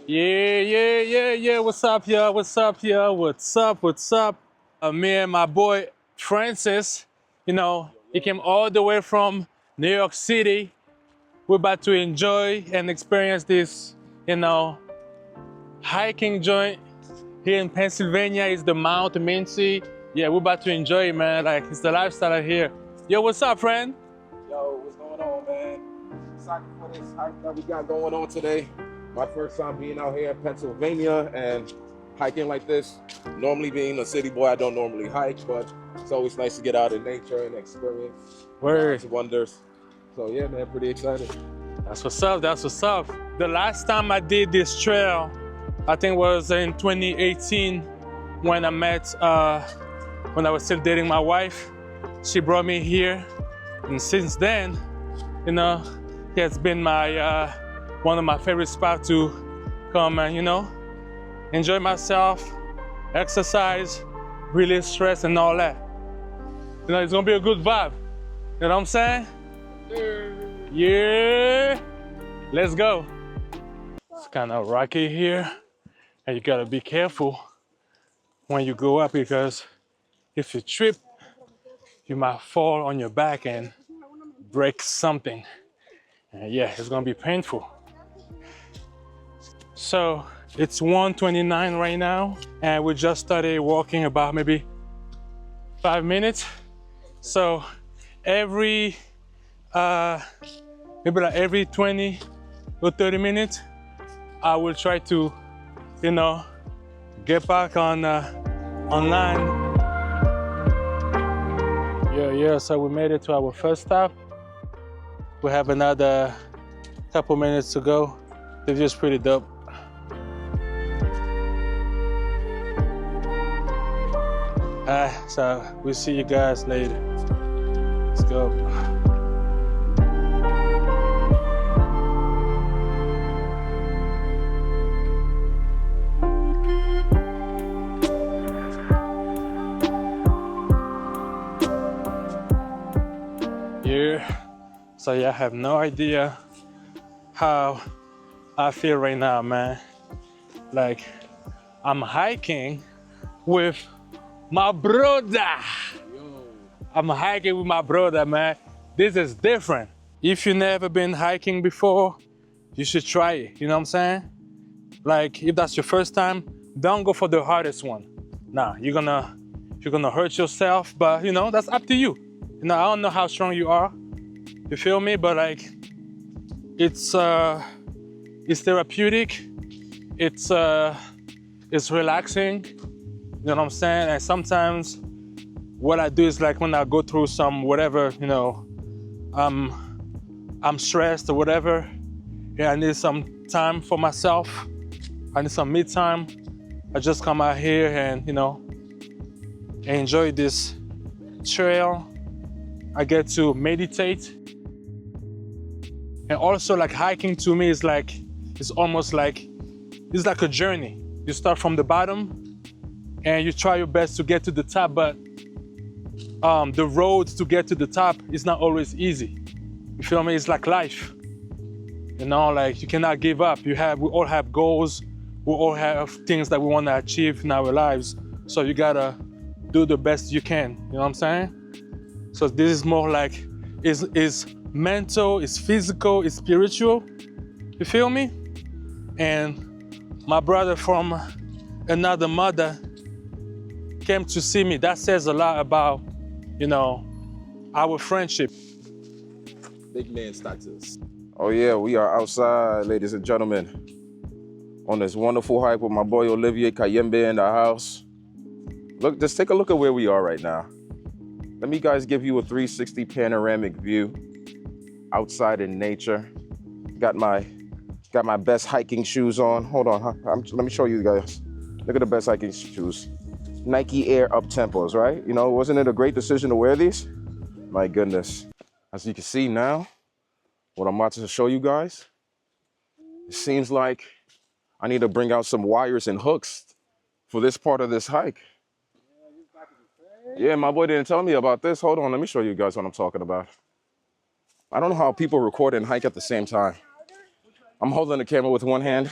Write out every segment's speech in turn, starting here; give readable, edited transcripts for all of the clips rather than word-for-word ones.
Yeah. What's up, y'all? What's up, y'all? What's up? Me and my boy Francis, he came all the way from New York City. We're about to enjoy and experience this, you know, hiking joint here in Pennsylvania. Is the Mount Minsi. Yeah, we're about to enjoy it, man. Like, it's the lifestyle out here. Yo, what's up, friend? Yo, what's going on, man? Excited for this hike that we got going on today. My first time being out here in Pennsylvania and hiking like this. Normally being a city boy, I don't normally hike, but it's always nice to get out in nature and experience Word. wonders. So yeah, man, pretty excited. That's what's up. That's what's up. The last time I did this trail, I think was in 2018 when I met, when I was still dating my wife. She brought me here, and since then, it has been my one of my favorite spots to come and enjoy myself, exercise, release stress, and all that. It's gonna be a good vibe. You know what I'm saying? Yeah. Let's go. It's kind of rocky here, and you gotta be careful when you go up because if you trip, you might fall on your back and break something. And yeah, it's gonna be painful. So it's 1:29 right now, and we just started walking about maybe 5 minutes. So every maybe like every 20 or 30 minutes, I will try to, get back on online. Yeah. So we made it to our first stop. We have another couple minutes to go. The view's pretty dope. So we'll see you guys later. Let's go. So yeah, I have no idea how I feel right now, man. Like, I'm hiking with my brother. I'm hiking with my brother, man. This is different. If you've never been hiking before, you should try it. You know what I'm saying? Like, if that's your first time, don't go for the hardest one. Nah, you're gonna hurt yourself, but that's up to you. I don't know how strong you are. You feel me? But like, it's therapeutic. It's relaxing. You know what I'm saying? And sometimes what I do is like when I go through some whatever, I'm stressed or whatever. Yeah, I need some time for myself. I need some me time. I just come out here and enjoy this trail. I get to meditate. And also, like, hiking to me is like, it's almost like, it's like a journey. You start from the bottom and you try your best to get to the top, but the road to get to the top is not always easy. You feel me? It's like life. Like, you cannot give up. We all have goals. We all have things that we want to achieve in our lives. So you gotta do the best you can. You know what I'm saying? So this is more like, is mental, it's physical, it's spiritual. You feel me? And my brother from another mother came to see me. That says a lot about, our friendship. Big man status. Oh yeah, we are outside, ladies and gentlemen, on this wonderful hike with my boy Olivier Kayembe in the house. Look, just take a look at where we are right now. Let me guys give you a 360 panoramic view outside in nature. Got my best hiking shoes on. Hold on, let me show you guys. Look at the best hiking shoes. Nike Air Up Tempos, right? Wasn't it a great decision to wear these? My goodness. As you can see now, what I'm about to show you guys, it seems like I need to bring out some wires and hooks for this part of this hike. Yeah, my boy didn't tell me about this. Hold on, let me show you guys what I'm talking about. I don't know how people record and hike at the same time. I'm holding the camera with one hand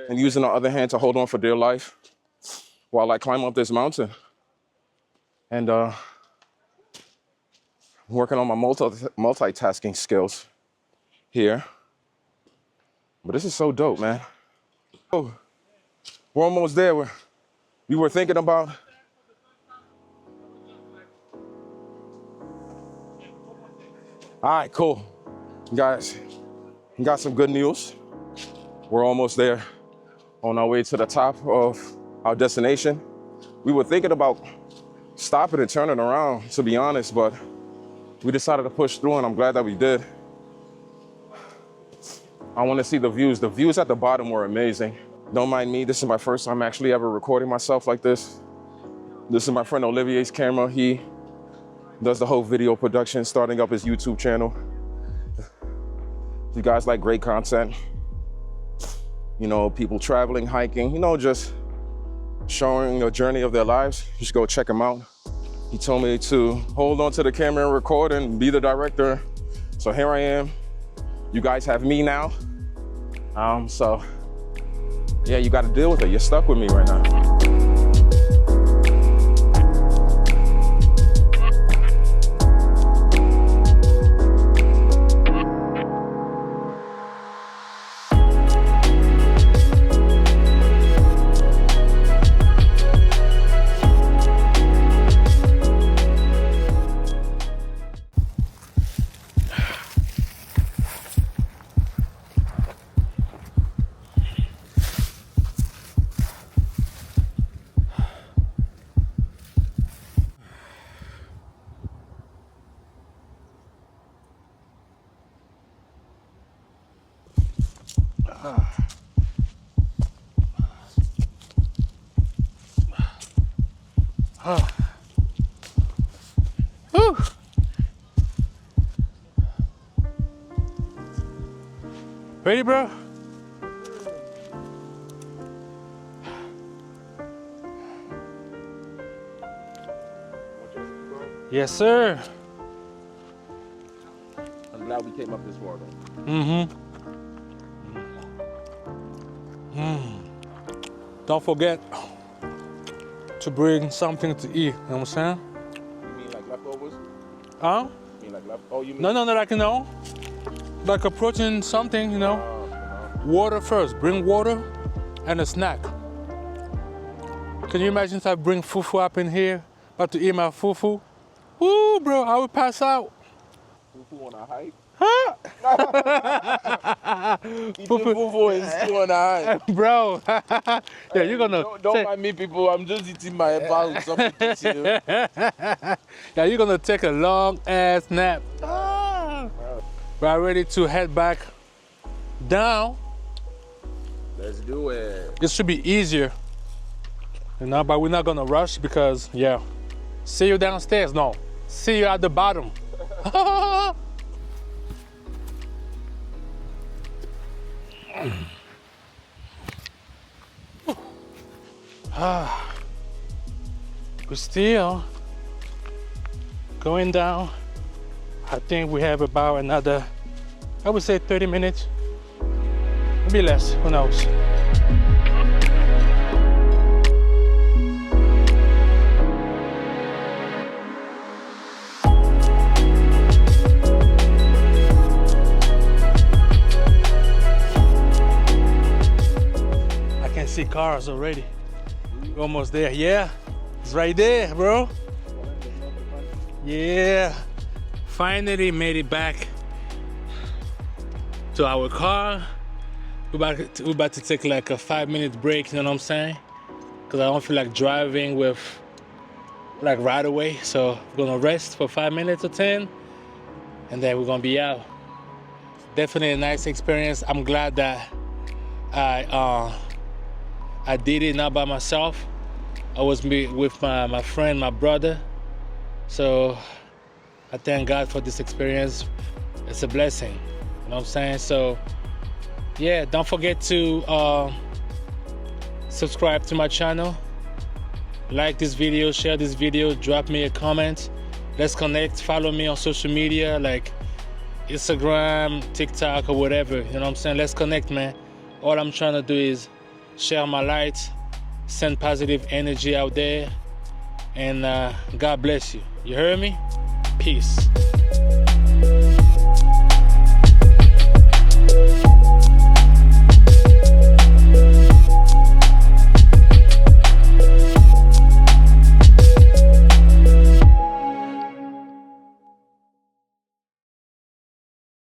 and using the other hand to hold on for dear life while I climb up this mountain. And working on my multitasking skills here. But this is so dope, man. Oh, we're almost there. We were thinking about all right, cool. Guys, we got some good news. We're almost there on our way to the top of our destination. We were thinking about stopping and turning around, to be honest, but we decided to push through, and I'm glad that we did. I want to see the views. The views at the bottom were amazing. Don't mind me, this is my first time actually ever recording myself like this. This is my friend Olivier's camera. He does the whole video production, starting up his YouTube channel. You guys like great content, you know, people traveling, hiking, you know, just showing a journey of their lives. You should go check him out. He told me to hold on to the camera and record and be the director. So here I am. You guys have me now. So yeah, you got to deal with it. You're stuck with me right now. Ready, bro? Yes, sir. I'm glad we came up this far, though. Don't forget to bring something to eat. You know what I'm saying? You mean like leftovers? Huh? You mean like leftovers? Oh, you mean? No, like, you know, like a protein something, you know. Water first. Bring water and a snack. Can you imagine if I bring fufu up in here, about to eat my fufu? Woo, bro, I would pass out. Fufu on a hike? Huh? Fufu is still on a hike. Bro, yeah, you're gonna... Don't mind me, people. I'm just eating my apple with something to chill. Yeah, you're gonna take a long-ass nap. We're ready to head back down. Let's do it. It should be easier, you know, but we're not gonna rush because, yeah. See you downstairs. No, see you at the bottom. We're still going down. I think we have about another, I would say 30 minutes, maybe less, who knows. I can see cars already. We're almost there. Yeah, it's right there, bro. Yeah. Finally made it back to our car. We're about to take like a 5-minute break, you know what I'm saying? Because I don't feel like driving with like right away. So we're gonna rest for 5 minutes or 10 and then we're gonna be out. Definitely a nice experience. I'm glad that I did it not by myself. I was with my friend, my brother. So I thank God for this experience. It's a blessing, you know what I'm saying? So yeah, don't forget to subscribe to my channel, like this video, share this video, drop me a comment. Let's connect, follow me on social media. Like, Instagram, TikTok, or whatever. You know what I'm saying? Let's connect, man. All I'm trying to do is share my light, send positive energy out there, and God bless you. You heard me? Peace.